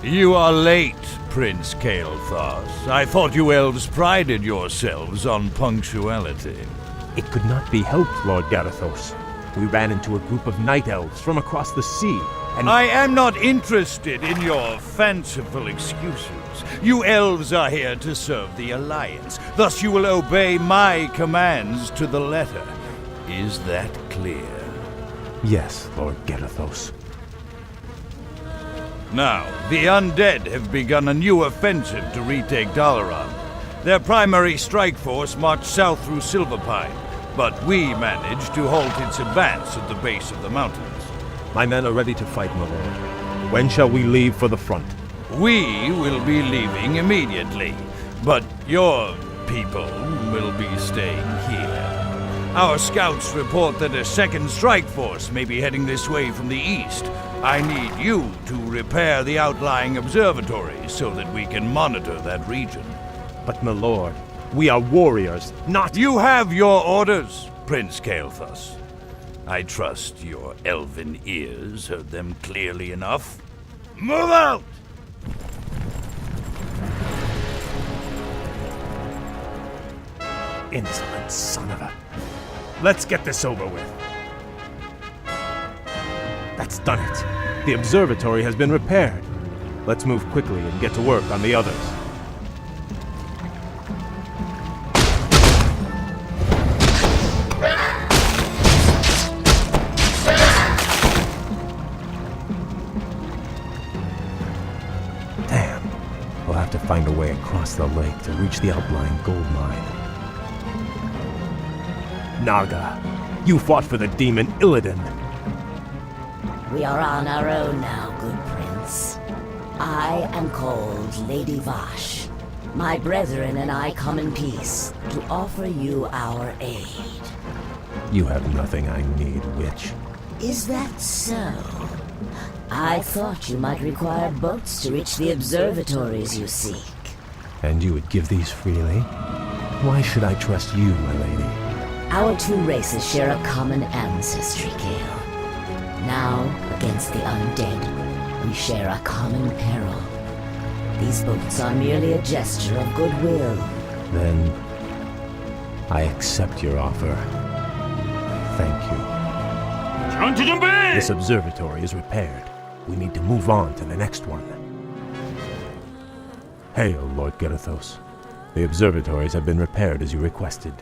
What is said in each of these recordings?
You are late, Prince Kael'thas. I thought you elves prided yourselves on punctuality. It could not be helped, Lord Garithos. We ran into a group of night elves from across the sea, and I am not interested in your fanciful excuses. You elves are here to serve the Alliance. Thus you will obey my commands to the letter. Is that clear? Yes, Lord Garithos. Now, the undead have begun a new offensive to retake Dalaran. Their primary strike force marched south through Silverpine, but we managed to halt its advance at the base of the mountains. My men are ready to fight, my lord. When shall we leave for the front? We will be leaving immediately, but your people will be staying here. Our scouts report that a second strike force may be heading this way from the east. I need you to repair the outlying observatories so that we can monitor that region. But, my lord, we are warriors, not— You have your orders, Prince Kael'thas. I trust your elven ears heard them clearly enough. Move out! Insolent son of a— Let's get this over with. That's done it. The observatory has been repaired. Let's move quickly and get to work on the others. Damn. We'll have to find a way across the lake to reach the outlying gold mine. Naga, you fought for the demon Illidan. We are on our own now, good prince. I am called Lady Vash. My brethren and I come in peace to offer you our aid. You have nothing I need, witch. Is that so? I thought you might require boats to reach the observatories you seek. And you would give these freely? Why should I trust you, my lady? Our two races share a common ancestry, Kael. Now, against the undead, we share a common peril. These boats are merely a gesture of goodwill. Then, I accept your offer. Thank you. This observatory is repaired. We need to move on to the next one. Hail, Lord Garithos. The observatories have been repaired as you requested.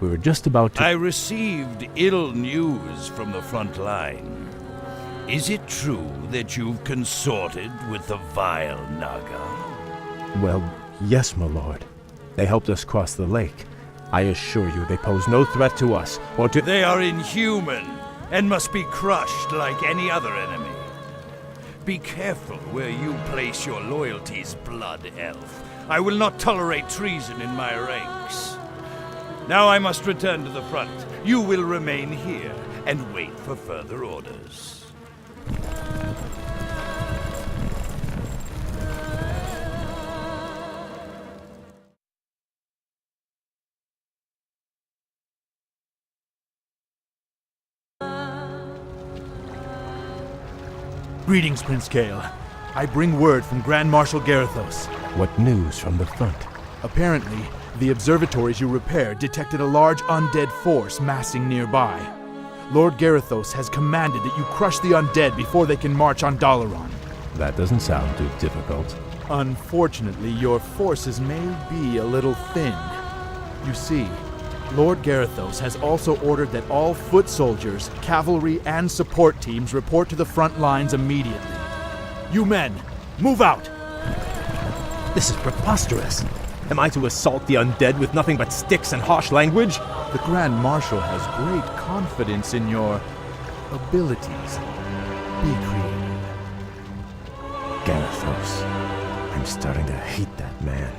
We were just about to— I received ill news from the front line. Is it true that you've consorted with the vile Naga? Well, yes, my lord. They helped us cross the lake. I assure you they pose no threat to us or to— They are inhuman and must be crushed like any other enemy. Be careful where you place your loyalties, Blood Elf. I will not tolerate treason in my ranks. Now I must return to the front. You will remain here and wait for further orders. Greetings, Prince Kael. I bring word from Grand Marshal Garithos. What news from the front? Apparently, the observatories you repaired detected a large undead force massing nearby. Lord Garithos has commanded that you crush the undead before they can march on Dalaran. That doesn't sound too difficult. Unfortunately, your forces may be a little thin. You see, Lord Garithos has also ordered that all foot soldiers, cavalry, and support teams report to the front lines immediately. You men, move out! This is preposterous. Am I to assault the undead with nothing but sticks and harsh language? The Grand Marshal has great confidence in your abilities. Be creative. Garithos. I'm starting to hate that man.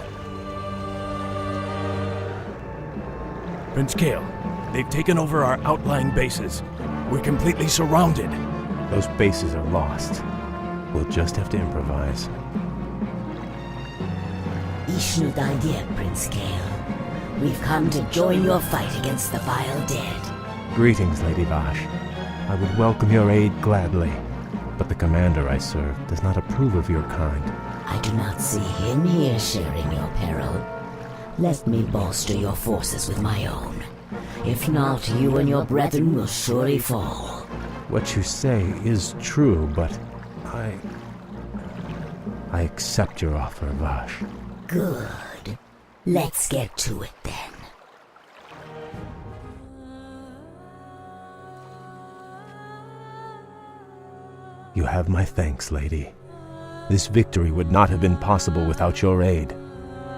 Prince Kael, they've taken over our outlying bases. We're completely surrounded. Those bases are lost. We'll just have to improvise. Ishnud idea, Prince Kael. We've come to join your fight against the vile dead. Greetings, Lady Vash. I would welcome your aid gladly, but the commander I serve does not approve of your kind. I do not see him here sharing your peril. Let me bolster your forces with my own. If not, you and your brethren will surely fall. What you say is true, but I accept your offer, Vash. Good. Let's get to it then. You have my thanks, lady. This victory would not have been possible without your aid,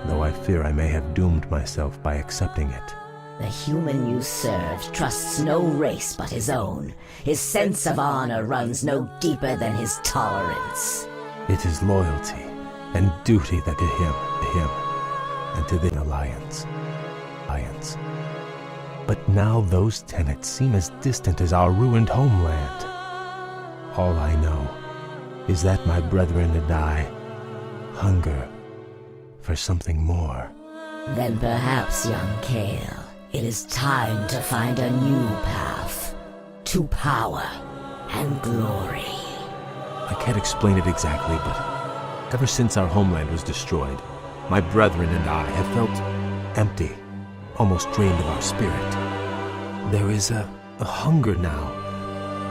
though I fear I may have doomed myself by accepting it. The human you served trusts no race but his own. His sense of honor runs no deeper than his tolerance. It is loyalty and duty that to him, and to the alliance. But now those tenets seem as distant as our ruined homeland. All I know is that my brethren and I hunger for something more. Then perhaps, young Kale, it is time to find a new path to power and glory. I can't explain it exactly, but ever since our homeland was destroyed, my brethren and I have felt empty, almost drained of our spirit. There is a hunger now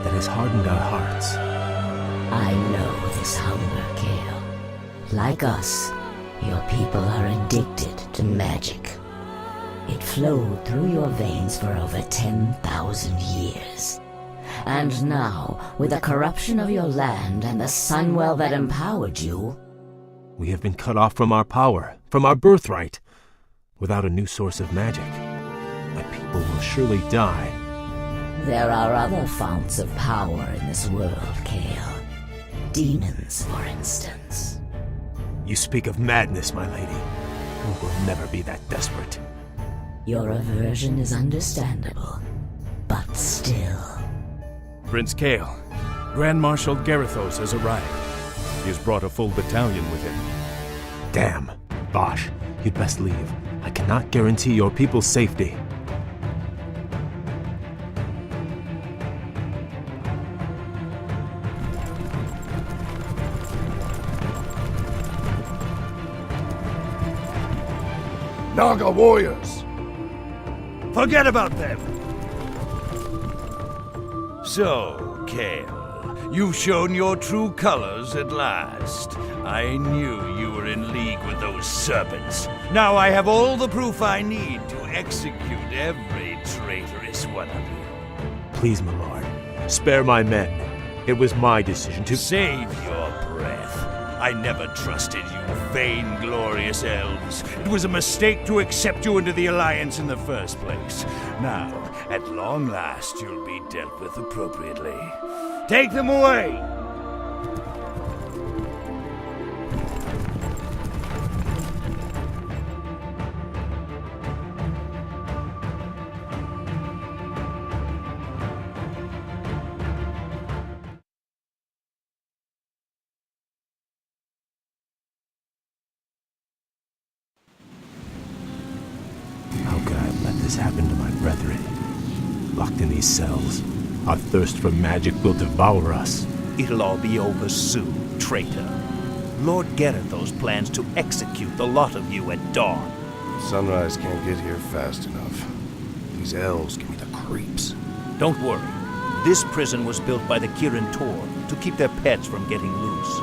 that has hardened our hearts. I know this hunger, Kale. Like us, your people are addicted to magic. It flowed through your veins for over 10,000 years. And now, with the corruption of your land and the Sunwell that empowered you, we have been cut off from our power, from our birthright. Without a new source of magic, my people will surely die. there are other founts of power in this world, Kale. Demons, for instance. You speak of madness, my lady. We will never be that desperate. Your aversion is understandable, but still. Prince Kale, Grand Marshal Garithos has arrived. He has brought a full battalion with him. Damn. Bosh, you'd best leave. I cannot guarantee your people's safety. Naga warriors! Forget about them! So, Kale, you've shown your true colors at last. I knew you were in league with those serpents. Now I have all the proof I need to execute every traitorous one of you. Please, my lord, spare my men. It was my decision to— Save your breath. I never trusted you, vain-glorious elves. It was a mistake to accept you into the Alliance in the first place. Now, at long last, you'll be dealt with appropriately. Take them away! How could I let this happen to my brethren? Locked in these cells, our thirst for magic will devour us. It'll all be over soon, traitor. Lord Garithos plans to execute the lot of you at dawn. Sunrise can't get here fast enough. These elves give me the creeps. Don't worry. This prison was built by the Kirin Tor to keep their pets from getting loose.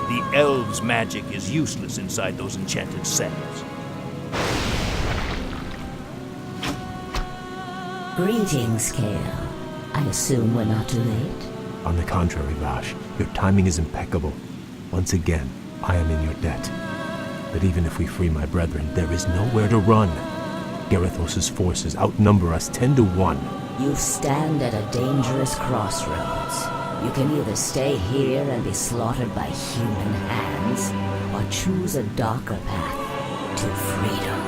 The elves' magic is useless inside those enchanted cells. Greetings, Kale. I assume we're not too late? On the contrary, Vash, your timing is impeccable. Once again, I am in your debt. But even if we free my brethren, there is nowhere to run. Garithos' forces outnumber us 10 to 1. You stand at a dangerous crossroads. You can either stay here and be slaughtered by human hands, or choose a darker path to freedom.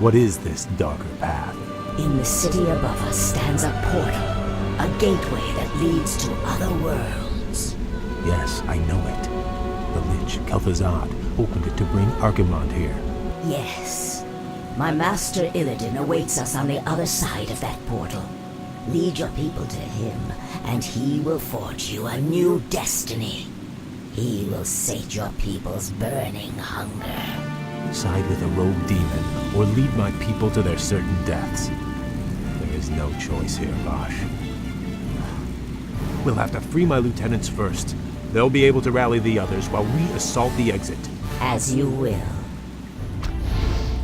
What is this darker path? In the city above us stands a portal, a gateway that leads to other worlds. Yes, I know it. The Lich, Kel'Thuzad, opened it to bring Archimonde here. Yes. My master Illidan awaits us on the other side of that portal. Lead your people to him, and he will forge you a new destiny. He will sate your people's burning hunger. Side with a rogue demon, or lead my people to their certain deaths. There is no choice here, Bosch. We'll have to free my lieutenants first. They'll be able to rally the others while we assault the exit. As you will.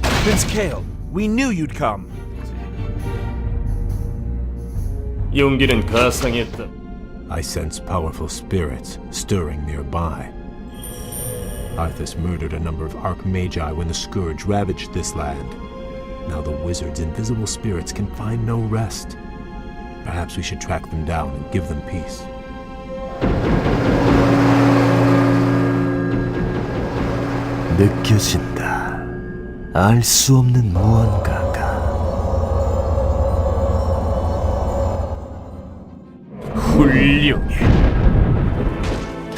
Prince Kael, we knew you'd come. 용기는 가상했다. I sense powerful spirits stirring nearby. Arthas murdered a number of Archmagi when the Scourge ravaged this land. Now the wizard's invisible spirits can find no rest. Perhaps we should track them down and give them peace. 느껴진다. 알 수 없는 무언가가. 훌륭해.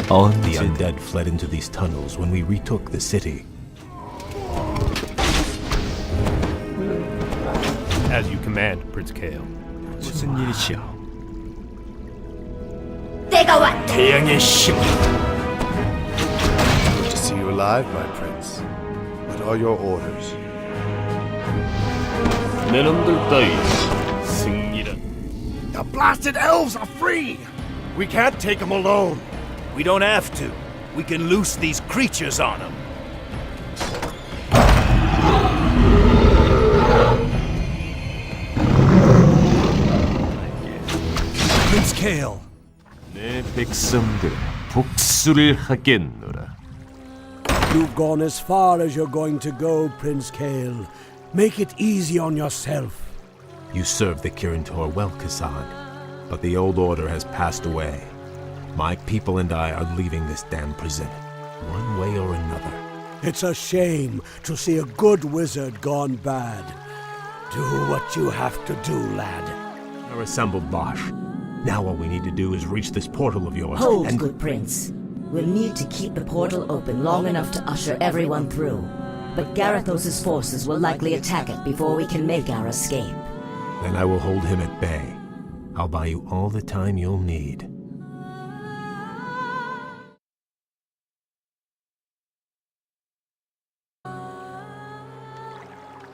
The undead fled into these tunnels when we retook the city. As you command, Prince Kael. 무슨 일이시여? 내가 왔다. 태양의 힘. Good to see you alive, my prince. What are your orders? 내 놈들 따위 승리란. The blasted elves are free! We can't take them alone. We don't have to. We can loose these creatures on them. Prince Kael. 내 백성들은 복수를 하겠노라. You've gone as far as you're going to go, Prince Kael. Make it easy on yourself. You served the Kirin Tor well, Kasan, but the old order has passed away. My people and I are leaving this damn prison, one way or another. It's a shame to see a good wizard gone bad. Do what you have to do, lad. Are assembled, Bosch. Now all we need to do is reach this portal of yours Hold, and... good prince. We'll need to keep the portal open long enough to usher everyone through. But Garethos' forces will likely attack it before we can make our escape. Then I will hold him at bay. I'll buy you all the time you'll need.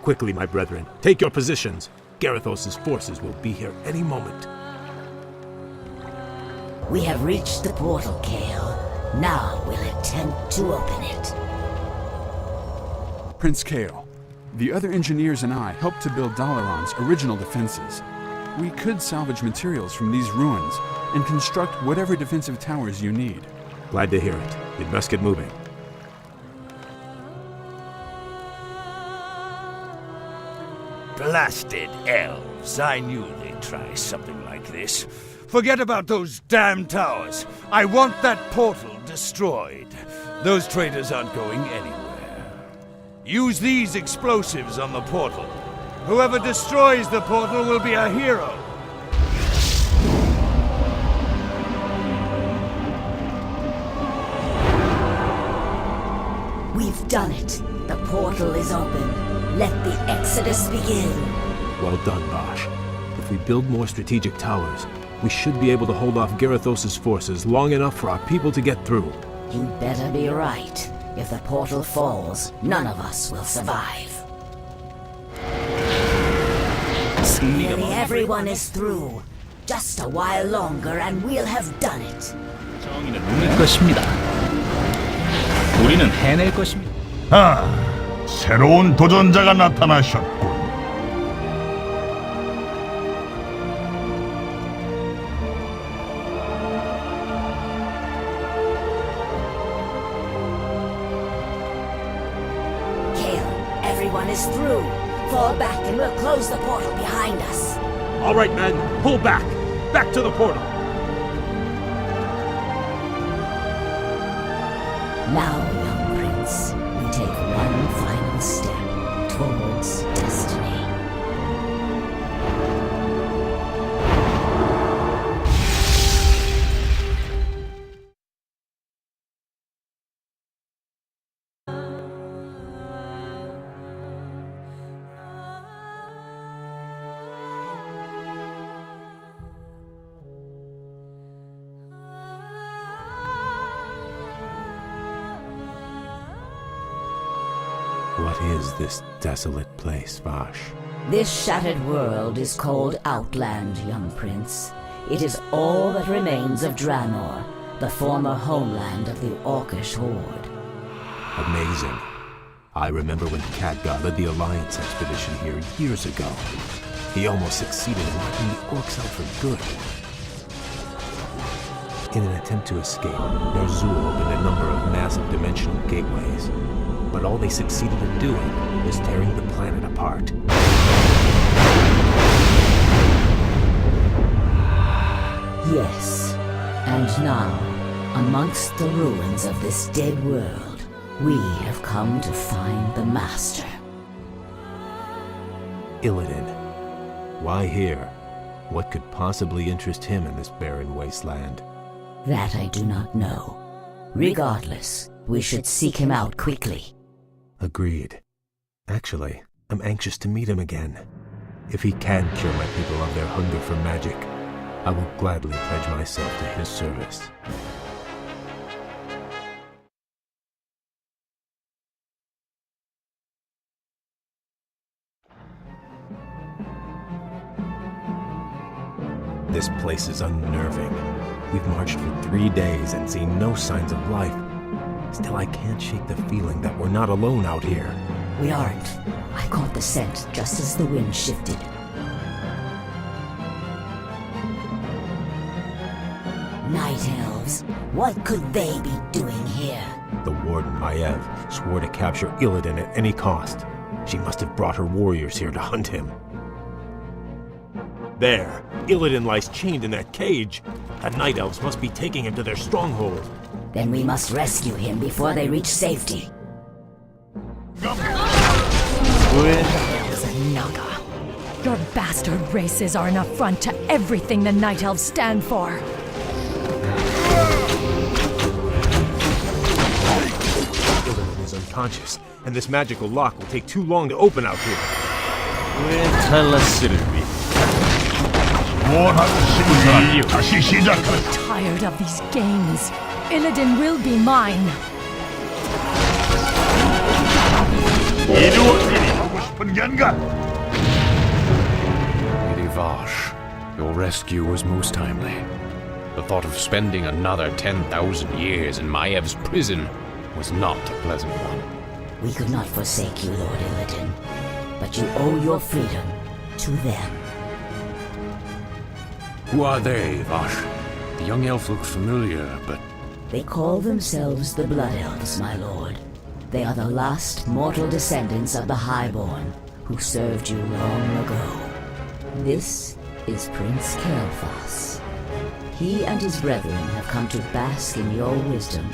Quickly, my brethren, take your positions. Garethos' forces will be here any moment. We have reached the portal, Kael. Now we'll attempt to open it. Prince Kael, the other engineers and I helped to build Dalaran's original defenses. We could salvage materials from these ruins and construct whatever defensive towers you need. Glad to hear it. You'd best get moving. Blasted elves. I knew they'd try something like this. Forget about those damn towers. I want that portal destroyed. Those traitors aren't going anywhere. Use these explosives on the portal. Whoever destroys the portal will be a hero. We've done it. The portal is open. Let the exodus begin. Well done, Bosch. If we build more strategic towers, we should be able to hold off Garethos' forces long enough for our people to get through. You'd better be right. If the portal falls, none of us will survive. Nearly everyone is through. Just a while longer and we'll have done it. 정의는 우리 것입니다. 우리는 해낼 것입니다. 아, 새로운 도전자가 나타나셨군. Kael, everyone is through. Fall back and we'll close the portal behind us. All right, men, pull back! Back to the portal! Now, young prince, we take one final step towards destiny. is this desolate place, Vash? This shattered world is called Outland, young prince. It is all that remains of Draenor, the former homeland of the Orcish horde. Amazing. I remember when Khadgar led the Alliance expedition here years ago. He almost succeeded in wiping the orcs out for good. In an attempt to escape, Ner'zhul opened a number of massive dimensional gateways. But all they succeeded in doing was tearing the planet apart. Yes, and now, amongst the ruins of this dead world, we have come to find the Master. Illidan. Why here? What could possibly interest him in this barren wasteland? That I do not know. Regardless, we should seek him out quickly. Agreed. Actually, I'm anxious to meet him again. If he can cure my people of their hunger for magic, I will gladly pledge myself to his service. This place is unnerving. We've marched for 3 days and seen no signs of life. Still, I can't shake the feeling that we're not alone out here. We aren't. I caught the scent just as the wind shifted. Night elves. What could they be doing here? The Warden Maiev swore to capture Illidan at any cost. She must have brought her warriors here to hunt him. There! Illidan lies chained in that cage! The Night Elves must be taking him to their stronghold. Then we must rescue him before they reach safety. Naga. Your bastard races are an affront to everything the Night Elves stand for. Illidan is unconscious, and this magical lock will take too long to open out here. 다시 시작하자. Tired of these games. Illidan will be mine. 이루어지니 하고 싶은 게 아닌가? Lady Vash, your rescue was most timely. The thought of spending another 10,000 years in Maiev's prison was not a pleasant one. We could not forsake you, Lord Illidan, but you owe your freedom to them. Who are they, Vash? The young elf looks familiar, but... They call themselves the Blood Elves, my lord. They are the last mortal descendants of the Highborn, who served you long ago. This is Prince Kael'thas. He and his brethren have come to bask in your wisdom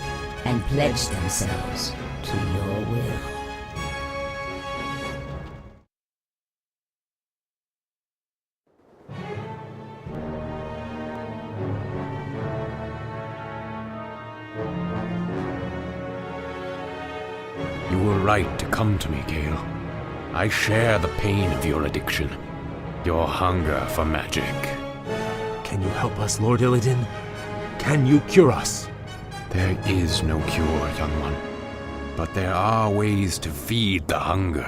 and pledge themselves to your will. You were right to come to me, Kael. I share the pain of your addiction, your hunger for magic. Can you help us, Lord Illidan? Can you cure us? There is no cure, young one. But there are ways to feed the hunger.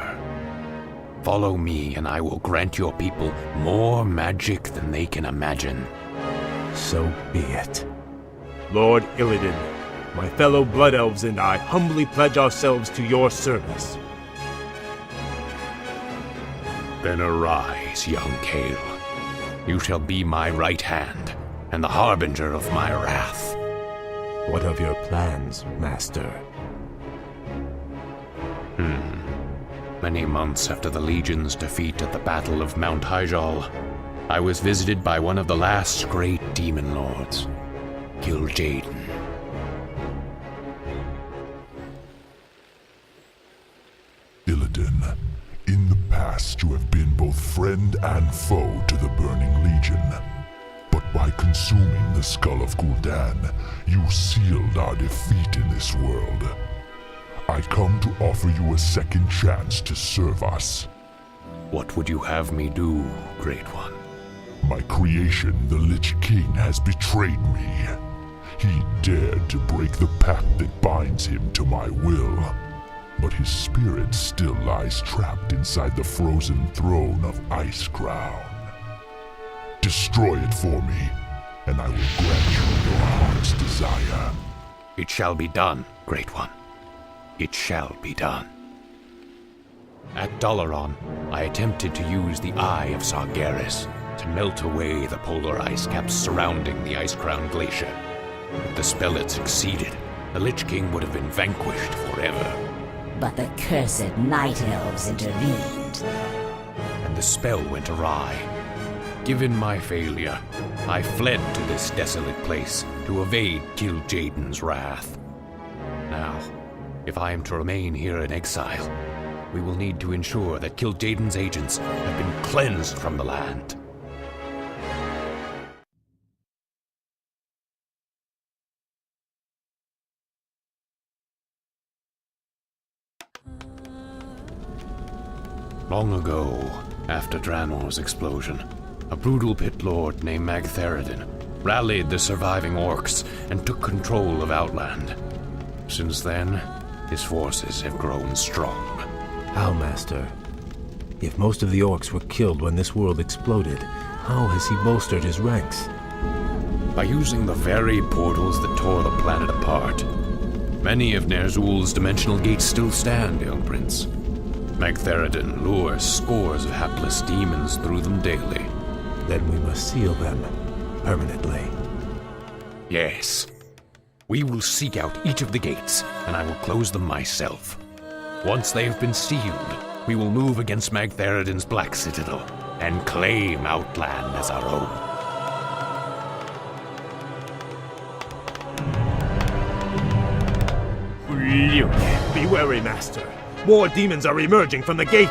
Follow me, and I will grant your people more magic than they can imagine. So be it. Lord Illidan, my fellow Blood Elves and I humbly pledge ourselves to your service. Then arise, young Kael. You shall be my right hand, and the harbinger of my wrath. What of your plans, Master? Many months after the Legion's defeat at the Battle of Mount Hyjal, I was visited by one of the last great demon lords, Gil'jaeden. Illidan, in the past you have been both friend and foe to the Burning Legion. But by consuming the skull of Gul'dan, you sealed our defeat in this world. I come to offer you a second chance to serve us. What would you have me do, Great One? My creation, the Lich King, has betrayed me. He dared to break the pact that binds him to my will. but his spirit still lies trapped inside the frozen throne of Ice Crown. Destroy it for me, and I will grant you your heart's desire. It shall be done, Great One. It shall be done. At Dalaran, I attempted to use the Eye of Sargeras to melt away the polar ice caps surrounding the Ice-Crown Glacier. If the spell had succeeded, the Lich King would have been vanquished forever. But the cursed Night Elves intervened. And the spell went awry. Given my failure, I fled to this desolate place to evade Kil'jaeden's wrath. Now, if I am to remain here in exile, we will need to ensure that Kil'jaeden's agents have been cleansed from the land. Long ago, after Draenor's explosion, a brutal pit lord named Magtheridin rallied the surviving orcs and took control of Outland. Since then, his forces have grown strong. How, Master? If most of the orcs were killed when this world exploded, how has he bolstered his ranks? By using the very portals that tore the planet apart. Many of Ner'zhul's dimensional gates still stand, young prince. Magtheridin lures scores of hapless demons through them daily. Then we must seal them permanently. Yes. We will seek out each of the gates, and I will close them myself. Once they have been sealed, we will move against Magtheridin's Black Citadel and claim Outland as our own. Be wary, Master. More demons are emerging from the gate.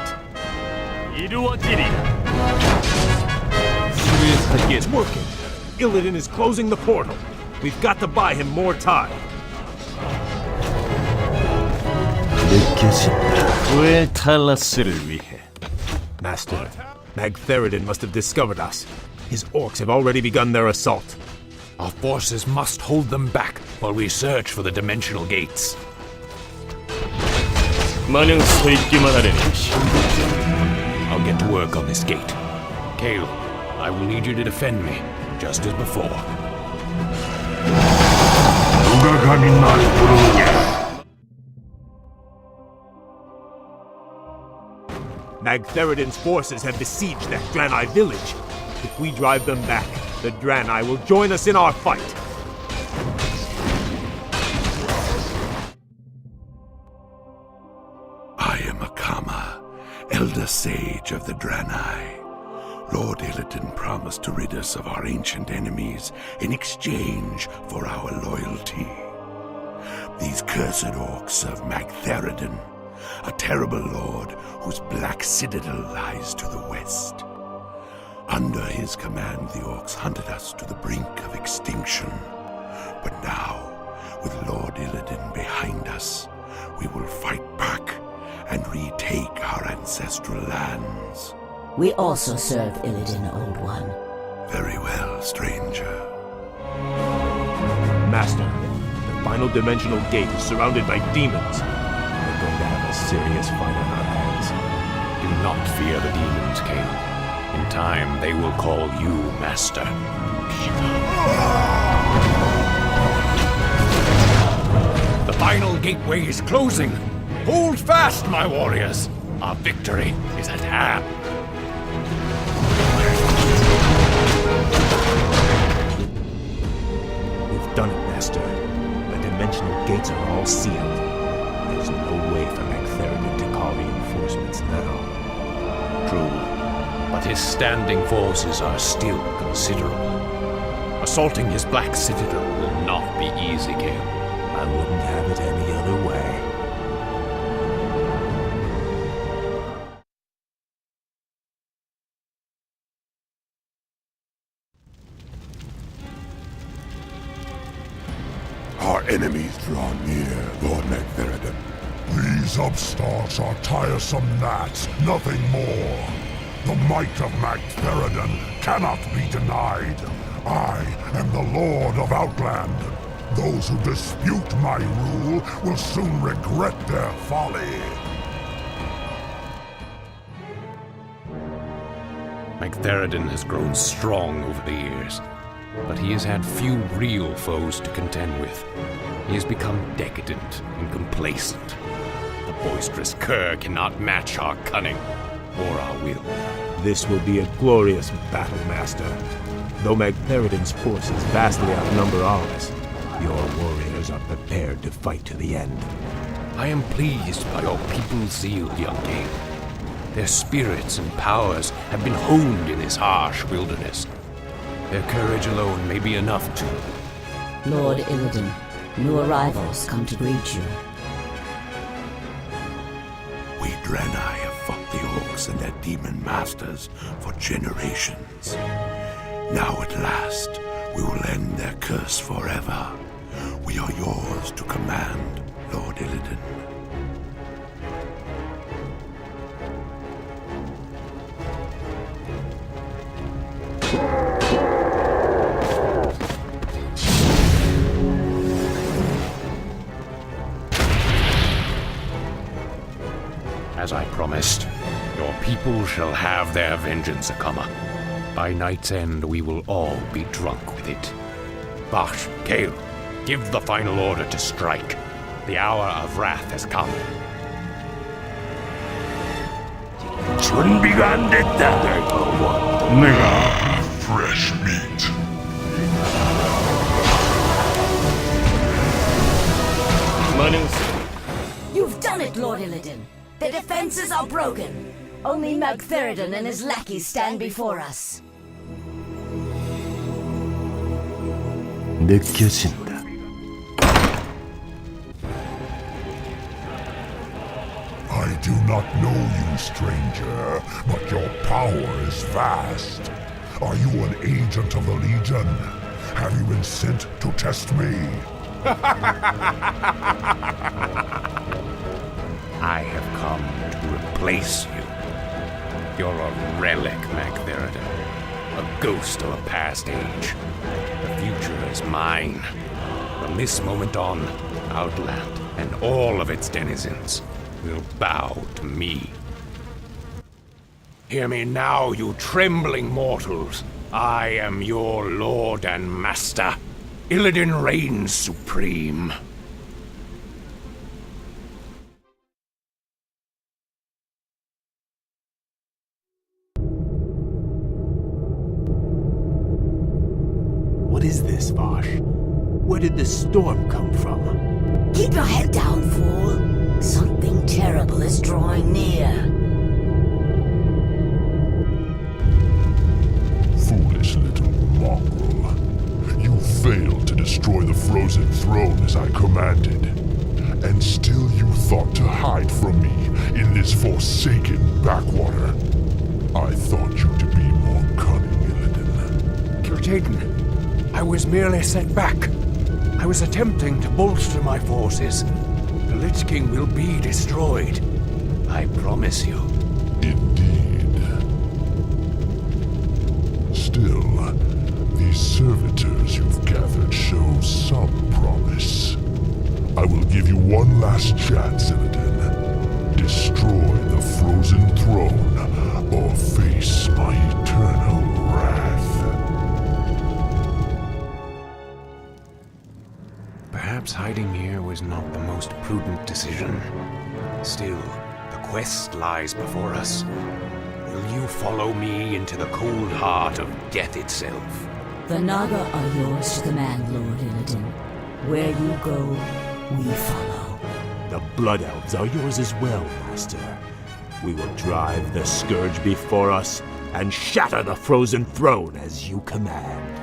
It's working. Illidan is closing the portal. We've got to buy him more time. Master, Magtheridin must have discovered us. His orcs have already begun their assault. Our forces must hold them back while we search for the dimensional gates. 마냥 서 있기만 하려니. I'll get to work on this gate. Kale, I will need you to defend me, just as before. 누가 감히 날 부르느냐? Magtheridin's forces have besieged that Draenei village. If we drive them back, the Draenei will join us in our fight. I am Akama, Elder Sage of the Draenei. Lord Illidan promised to rid us of our ancient enemies in exchange for our loyalty. These cursed orcs of Magtheridin, a terrible lord whose black citadel lies to the west. Under his command, the orcs hunted us to the brink of extinction. But now, with Lord Illidan behind us, we will fight back and retake our ancestral lands. We also serve Illidan, Old One. Very well, stranger. Master, the final dimensional gate is surrounded by demons. We're going to have a serious fight on our hands. Do not fear the demons, Kale. In time, they will call you Master. The final gateway is closing. Hold fast, my warriors. Our victory is at hand. We've done it, Master. The dimensional gates are all sealed. There's no way for Magtheridin to call reinforcements now. True, but his standing forces are still considerable. Assaulting his Black Citadel will not be easy, Kale. I wouldn't have it any other way. Our enemies draw near, Lord Magtheridin. These upstarts are tiresome gnats, nothing more. The might of Magtheridin cannot be denied. I am the Lord of Outland. Those who dispute my rule will soon regret their folly. McTheridan has grown strong over the years, but he has had few real foes to contend with. He has become decadent and complacent. The boisterous cur cannot match our cunning or our will. This will be a glorious battle, Master. Though McTheridan's forces vastly outnumber ours, your warriors are prepared to fight to the end. I am pleased by your people's zeal, young king. Their spirits and powers have been honed in this harsh wilderness. Their courage alone may be enough to... Lord Illidan, new arrivals come to greet you. We Draenei have fought the orcs and their demon masters for generations. Now at last, we will end their curse forever. We are yours to command, Lord Illidan. As I promised, your people shall have their vengeance, Akama. By night's end, we will all be drunk with it. Bash, Kale, give the final order to strike. The hour of wrath has come. 준비가 안 됐다. 내가 fresh meat. You've done it, Lord Illidan. The defenses are broken. Only McTheridan and his lackeys stand before us. 느껴진다. I do not know you, stranger, but your power is vast. Are you an agent of the Legion? Have you been sent to test me? I have come to replace you. You're a relic, McTheridan. A ghost of a past age. The future is mine. From this moment on, Outland and all of its denizens will bow to me. Hear me now, you trembling mortals. I am your lord and master. Illidan reigns supreme. What is this, Vosh? Where did this storm come from? Keep your head down, fool. Something terrible is drawing near. Foolish little mongrel. You failed to destroy the frozen throne as I commanded. And still you thought to hide from me in this forsaken backwater. I thought you to be more cunning, Illidan. Kil'jaeden, I was merely set back. I was attempting to bolster my forces. The Lich King will be destroyed. I promise you. Indeed. Still, these servitors you've gathered show some promise. I will give you one last chance, Illidan. Destroy the frozen throne, or face my eternal wrath. Perhaps hiding here was not the most prudent decision. Still, the quest lies before us. Will you follow me into the cold heart of death itself? The Naga are yours to command, Lord Illidan. Where you go, we follow. The Blood Elves are yours as well, Master. We will drive the Scourge before us and shatter the frozen throne as you command.